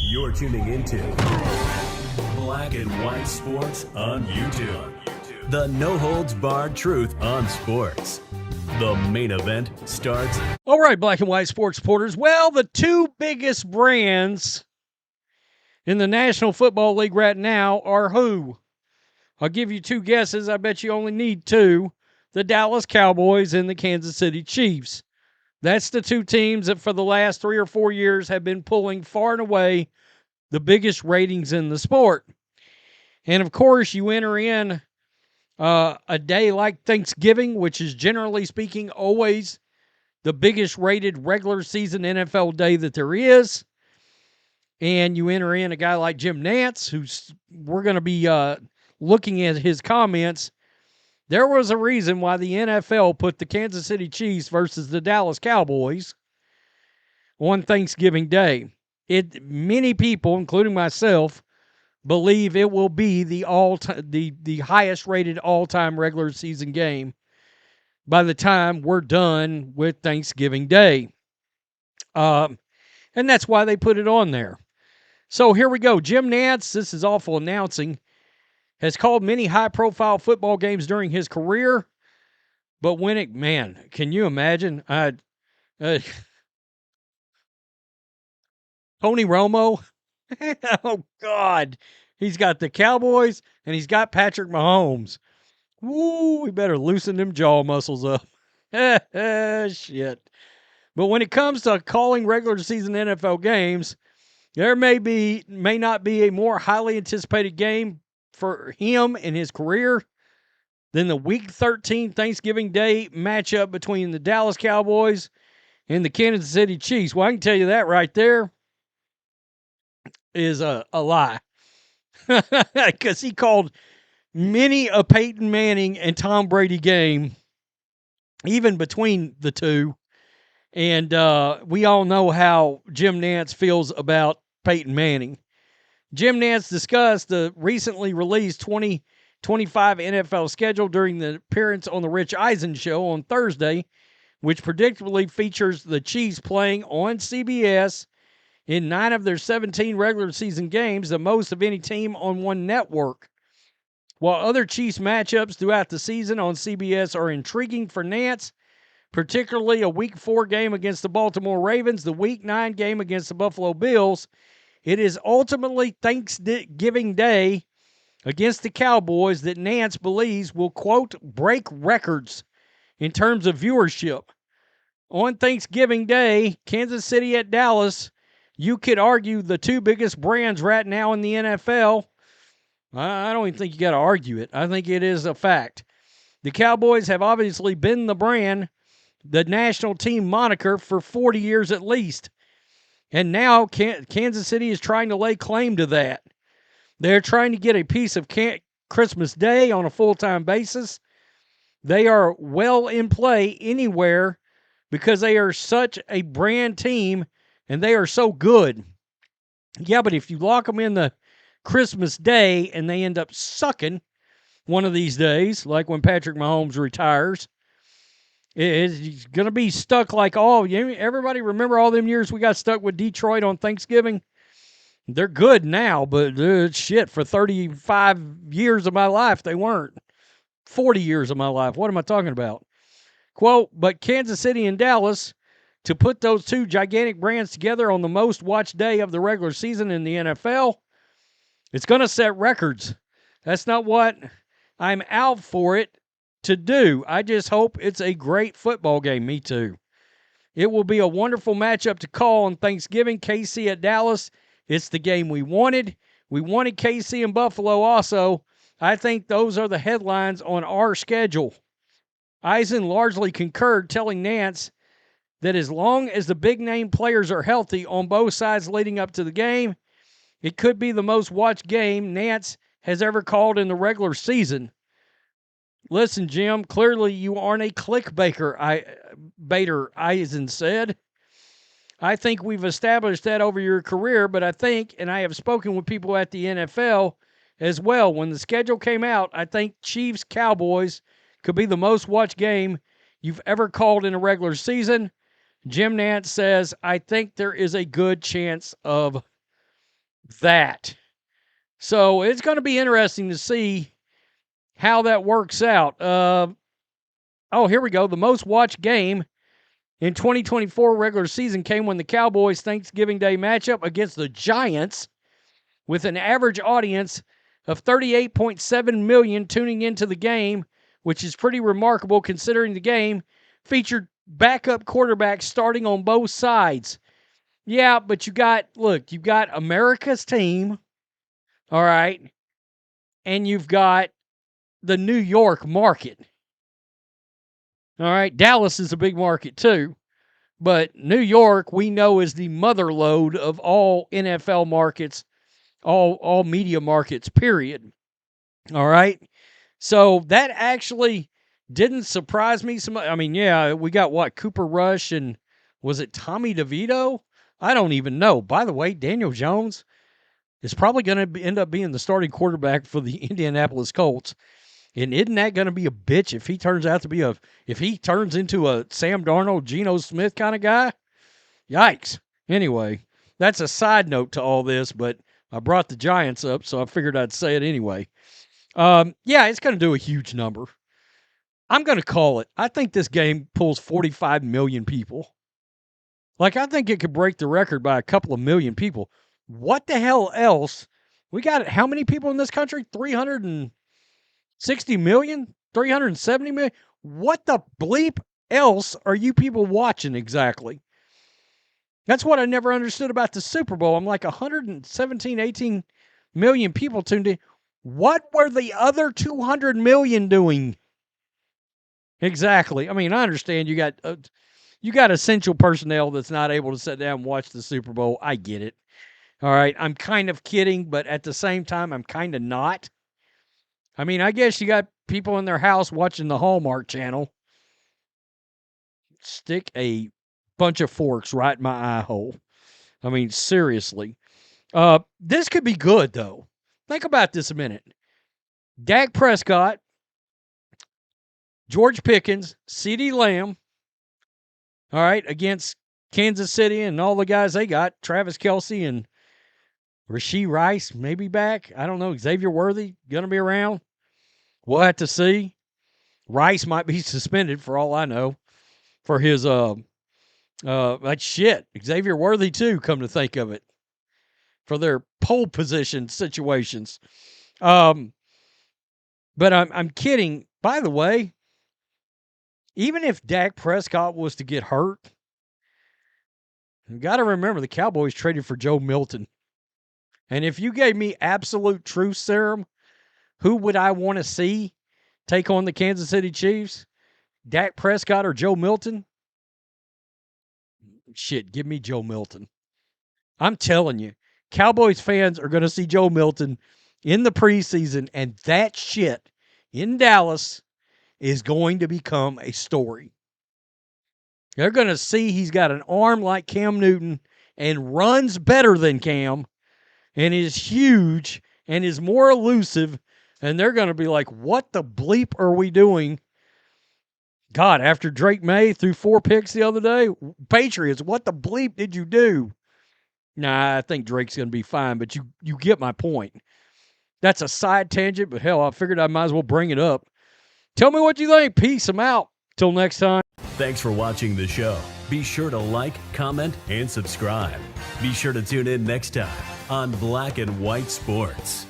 You're tuning into Black and White Sports on YouTube. The no-holds-barred truth on sports. The main event starts. All right, Black and White Sports supporters. Well, the two biggest brands in the National Football League right now are who? I'll give you two guesses. I bet you only need two. The Dallas Cowboys and the Kansas City Chiefs. That's the two teams that for the last 3 or 4 years have been pulling far and away the biggest ratings in the sport. And, of course, you enter in a day like Thanksgiving, which is generally speaking always the biggest rated regular season NFL day that there is. And you enter in a guy like Jim Nantz, who's we're going to be looking at his comments. There was a reason why the NFL put the Kansas City Chiefs versus the Dallas Cowboys on Thanksgiving Day. Many people, including myself, believe it will be the highest rated all-time regular season game by the time we're done with Thanksgiving Day. And that's why they put it on there. So here we go. Jim Nantz, this is awful announcing, has called many high-profile football games during his career, but when it, man, can you imagine? Tony Romo, oh, God, he's got the Cowboys, and he's got Patrick Mahomes. Woo, we better loosen them jaw muscles up. Shit. But when it comes to calling regular season NFL games, there may not be a more highly anticipated game for him in his career than the Week 13 Thanksgiving Day matchup between the Dallas Cowboys and the Kansas City Chiefs. Well, I can tell you that right there is a lie. Because he called many a Peyton Manning and Tom Brady game, even between the two. And we all know how Jim Nantz feels about Peyton Manning. Jim Nantz discussed the recently released 2025 NFL schedule during the appearance on the Rich Eisen show on Thursday, which predictably features the Chiefs playing on CBS in 9 of their 17 regular season games, the most of any team on one network. While other Chiefs matchups throughout the season on CBS are intriguing for Nantz, particularly a Week 4 game against the Baltimore Ravens, the Week 9 game against the Buffalo Bills, it is ultimately Thanksgiving Day against the Cowboys that Nantz believes will, quote, break records in terms of viewership. On Thanksgiving Day, Kansas City at Dallas, you could argue the two biggest brands right now in the NFL. I don't even think you got to argue it. I think it is a fact. The Cowboys have obviously been the brand, the national team moniker, for 40 years at least. And now Kansas City is trying to lay claim to that. They're trying to get a piece of Christmas Day on a full-time basis. They are well in play anywhere because they are such a brand team and they are so good. Yeah, but if you lock them in the Christmas Day and they end up sucking one of these days, like when Patrick Mahomes retires, it's going to be stuck like everybody remember all them years we got stuck with Detroit on Thanksgiving? They're good now, but shit, for 35 years of my life, they weren't. 40 years of my life. What am I talking about? Quote, but Kansas City and Dallas, to put those two gigantic brands together on the most watched day of the regular season in the NFL, it's going to set records. That's not what I'm out for it to do. I just hope it's a great football game. Me too. It will be a wonderful matchup to call on Thanksgiving. KC at Dallas. It's the game we wanted. We wanted KC and Buffalo also. I think those are the headlines on our schedule. Eisen largely concurred, telling Nantz that as long as the big-name players are healthy on both sides leading up to the game, it could be the most watched game Nantz has ever called in the regular season. Listen, Jim, clearly you aren't a clickbaiter, Eisen said. I think we've established that over your career, but I think, and I have spoken with people at the NFL as well, when the schedule came out, I think Chiefs-Cowboys could be the most watched game you've ever called in a regular season. Jim Nantz says, I think there is a good chance of that. So it's going to be interesting to see how that works out. Here we go. The most watched game in 2024 regular season came when the Cowboys Thanksgiving Day matchup against the Giants, with an average audience of 38.7 million tuning into the game, which is pretty remarkable considering the game featured backup quarterbacks starting on both sides. Yeah, but you've got America's team, all right, and you've got the New York market. All right, Dallas is a big market too, but New York we know is the mother lode of all NFL markets, all media markets, period. All right, so that actually didn't surprise me so much. I mean, yeah, we got Cooper Rush and was it Tommy DeVito? I don't even know. By the way, Daniel Jones is probably going to end up being the starting quarterback for the Indianapolis Colts. And isn't that going to be a bitch if he turns into a Sam Darnold, Geno Smith kind of guy? Yikes. Anyway, that's a side note to all this, but I brought the Giants up, so I figured I'd say it anyway. It's going to do a huge number. I'm going to call it. I think this game pulls 45 million people. I think it could break the record by a couple of million people. What the hell else? We got how many people in this country? 360 million? 370 million? What the bleep else are you people watching exactly? That's what I never understood about the Super Bowl. I'm like 117, 18 million people tuned in. What were the other 200 million doing? Exactly. I mean, I understand you got essential personnel that's not able to sit down and watch the Super Bowl. I get it. All right. I'm kind of kidding, but at the same time, I'm kind of not. I mean, I guess you got people in their house watching the Hallmark Channel. Stick a bunch of forks right in my eye hole. I mean, seriously. This could be good, though. Think about this a minute. Dak Prescott, George Pickens, CeeDee Lamb, all right, against Kansas City and all the guys they got, Travis Kelce and Rashee Rice maybe back. I don't know. Xavier Worthy going to be around. We'll have to see. Rice might be suspended for all I know for his Xavier Worthy too, come to think of it, for their pole position situations. But I'm kidding. By the way, even if Dak Prescott was to get hurt, you got to remember the Cowboys traded for Joe Milton. And if you gave me absolute truth serum, who would I want to see take on the Kansas City Chiefs? Dak Prescott or Joe Milton? Shit, give me Joe Milton. I'm telling you, Cowboys fans are going to see Joe Milton in the preseason, and that shit in Dallas is going to become a story. They're going to see he's got an arm like Cam Newton and runs better than Cam and is huge and is more elusive, and they're going to be like, what the bleep are we doing? God, after Drake May threw 4 picks the other day, Patriots, what the bleep did you do? Nah, I think Drake's going to be fine, but you get my point. That's a side tangent, but hell, I figured I might as well bring it up. Tell me what you think. Peace. I'm out. Till next time. Thanks for watching the show. Be sure to like, comment, and subscribe. Be sure to tune in next time on Black and White Sports.